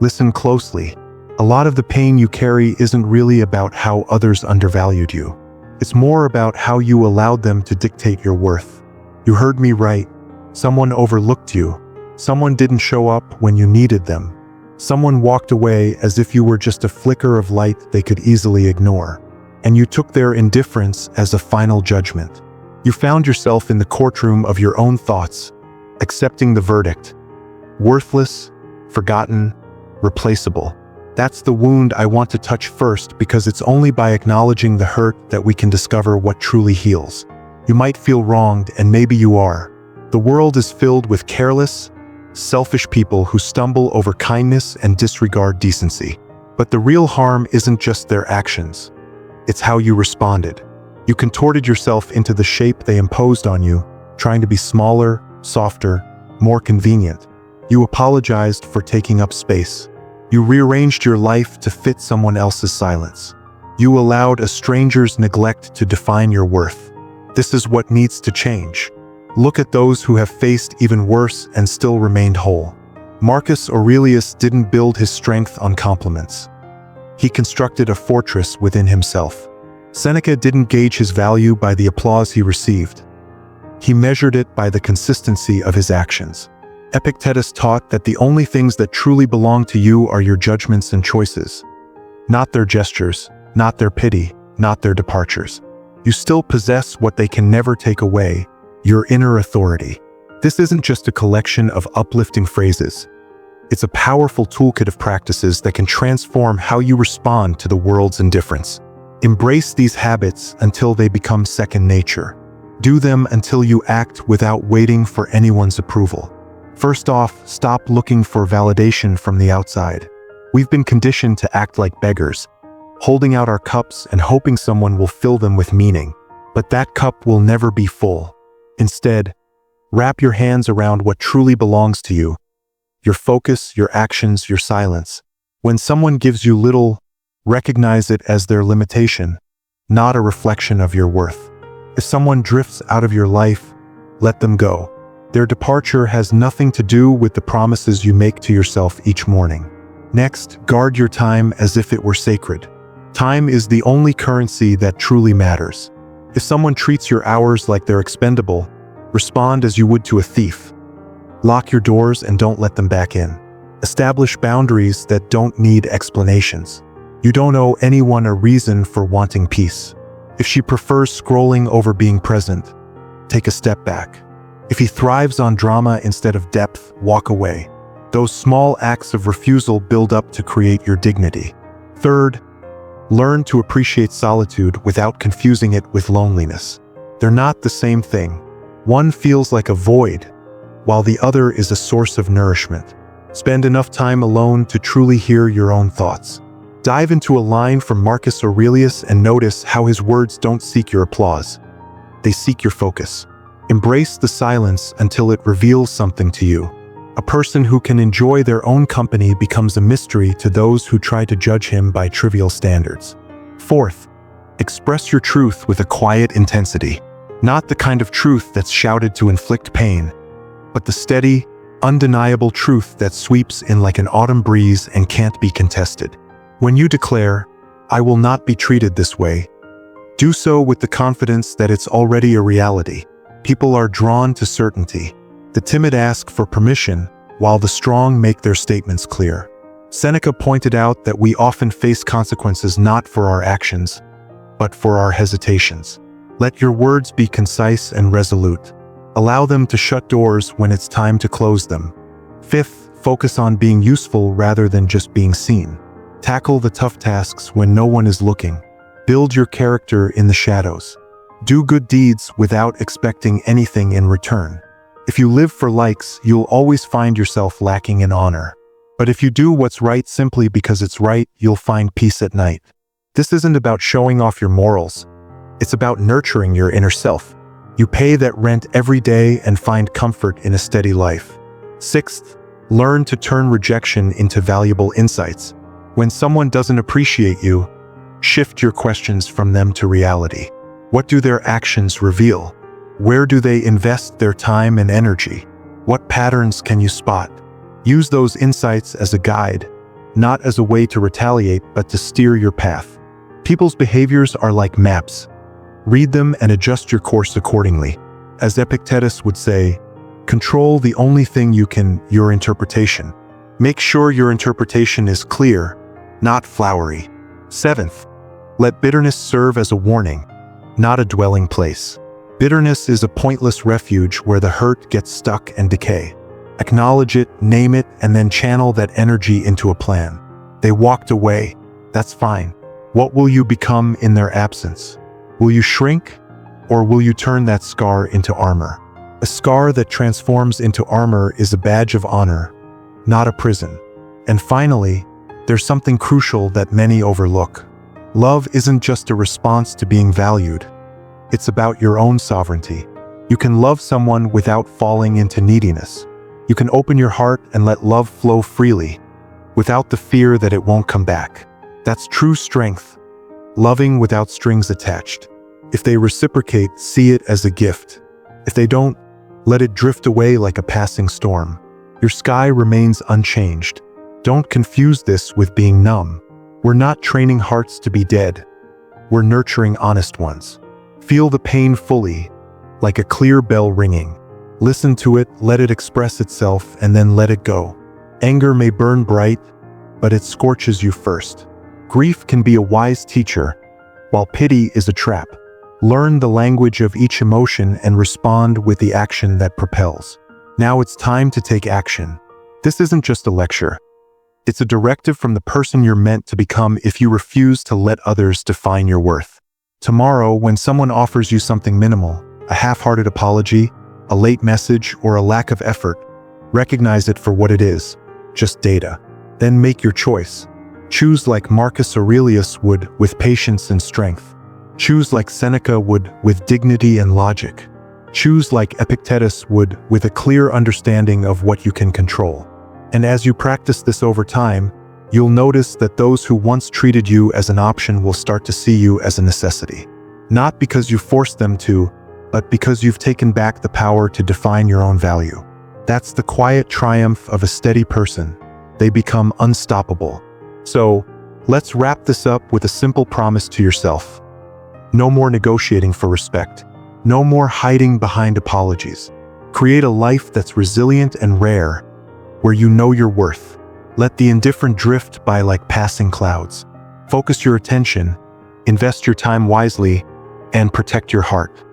Listen closely. A lot of the pain you carry isn't really about how others undervalued you. It's more about how you allowed them to dictate your worth. You heard me right. Someone overlooked you. Someone didn't show up when you needed them. Someone walked away as if you were just a flicker of light they could easily ignore. And you took their indifference as a final judgment. You found yourself in the courtroom of your own thoughts, accepting the verdict. Worthless, forgotten, replaceable. That's the wound I want to touch first, because it's only by acknowledging the hurt that we can discover what truly heals. You might feel wronged, and maybe you are. The world is filled with careless, selfish people who stumble over kindness and disregard decency. But the real harm isn't just their actions. It's how you responded. You contorted yourself into the shape they imposed on you, trying to be smaller, softer, more convenient. You apologized for taking up space. You rearranged your life to fit someone else's silence. You allowed a stranger's neglect to define your worth. This is what needs to change. Look at those who have faced even worse and still remained whole. Marcus Aurelius didn't build his strength on compliments. He constructed a fortress within himself. Seneca didn't gauge his value by the applause he received. He measured it by the consistency of his actions. Epictetus taught that the only things that truly belong to you are your judgments and choices. Not their gestures, not their pity, not their departures. You still possess what they can never take away, your inner authority. This isn't just a collection of uplifting phrases. It's a powerful toolkit of practices that can transform how you respond to the world's indifference. Embrace these habits until they become second nature. Do them until you act without waiting for anyone's approval. First off, stop looking for validation from the outside. We've been conditioned to act like beggars, holding out our cups and hoping someone will fill them with meaning. But that cup will never be full. Instead, wrap your hands around what truly belongs to you. Your focus, your actions, your silence. When someone gives you little, recognize it as their limitation, not a reflection of your worth. If someone drifts out of your life, let them go. Their departure has nothing to do with the promises you make to yourself each morning. Next, guard your time as if it were sacred. Time is the only currency that truly matters. If someone treats your hours like they're expendable, respond as you would to a thief. Lock your doors and don't let them back in. Establish boundaries that don't need explanations. You don't owe anyone a reason for wanting peace. If she prefers scrolling over being present, take a step back. If he thrives on drama instead of depth, walk away. Those small acts of refusal build up to create your dignity. Third, learn to appreciate solitude without confusing it with loneliness. They're not the same thing. One feels like a void, while the other is a source of nourishment. Spend enough time alone to truly hear your own thoughts. Dive into a line from Marcus Aurelius and notice how his words don't seek your applause. They seek your focus. Embrace the silence until it reveals something to you. A person who can enjoy their own company becomes a mystery to those who try to judge him by trivial standards. Fourth, express your truth with a quiet intensity. Not the kind of truth that's shouted to inflict pain, but the steady, undeniable truth that sweeps in like an autumn breeze and can't be contested. When you declare, "I will not be treated this way," do so with the confidence that it's already a reality. People are drawn to certainty. The timid ask for permission, while the strong make their statements clear. Seneca pointed out that we often face consequences not for our actions, but for our hesitations. Let your words be concise and resolute. Allow them to shut doors when it's time to close them. Fifth, focus on being useful rather than just being seen. Tackle the tough tasks when no one is looking. Build your character in the shadows. Do good deeds without expecting anything in return. If you live for likes, you'll always find yourself lacking in honor. But if you do what's right simply because it's right, you'll find peace at night. This isn't about showing off your morals. It's about nurturing your inner self. You pay that rent every day and find comfort in a steady life. Sixth, learn to turn rejection into valuable insights. When someone doesn't appreciate you, shift your questions from them to reality. What do their actions reveal? Where do they invest their time and energy? What patterns can you spot? Use those insights as a guide, not as a way to retaliate but to steer your path. People's behaviors are like maps. Read them and adjust your course accordingly. As Epictetus would say, control the only thing you can, your interpretation. Make sure your interpretation is clear, not flowery. 7th, let bitterness serve as a warning, not a dwelling place. Bitterness is a pointless refuge where the hurt gets stuck and decay. Acknowledge it, name it, and then channel that energy into a plan. They walked away. That's fine. What will you become in their absence? Will you shrink, or will you turn that scar into armor? A scar that transforms into armor is a badge of honor, not a prison. And finally, there's something crucial that many overlook. Love isn't just a response to being valued. It's about your own sovereignty. You can love someone without falling into neediness. You can open your heart and let love flow freely, without the fear that it won't come back. That's true strength. Loving without strings attached. If they reciprocate, see it as a gift. If they don't, let it drift away like a passing storm. Your sky remains unchanged. Don't confuse this with being numb. We're not training hearts to be dead. We're nurturing honest ones. Feel the pain fully, like a clear bell ringing. Listen to it, let it express itself, and then let it go. Anger may burn bright, but it scorches you first. Grief can be a wise teacher, while pity is a trap. Learn the language of each emotion and respond with the action that propels. Now it's time to take action. This isn't just a lecture. It's a directive from the person you're meant to become if you refuse to let others define your worth. Tomorrow, when someone offers you something minimal, a half-hearted apology, a late message, or a lack of effort, recognize it for what it is, just data. Then make your choice. Choose like Marcus Aurelius would, with patience and strength. Choose like Seneca would, with dignity and logic. Choose like Epictetus would, with a clear understanding of what you can control. And as you practice this over time, you'll notice that those who once treated you as an option will start to see you as a necessity. Not because you forced them to, but because you've taken back the power to define your own value. That's the quiet triumph of a steady person. They become unstoppable. So, let's wrap this up with a simple promise to yourself. No more negotiating for respect. No more hiding behind apologies. Create a life that's resilient and rare, where you know your worth. Let the indifferent drift by like passing clouds. Focus your attention, invest your time wisely, and protect your heart.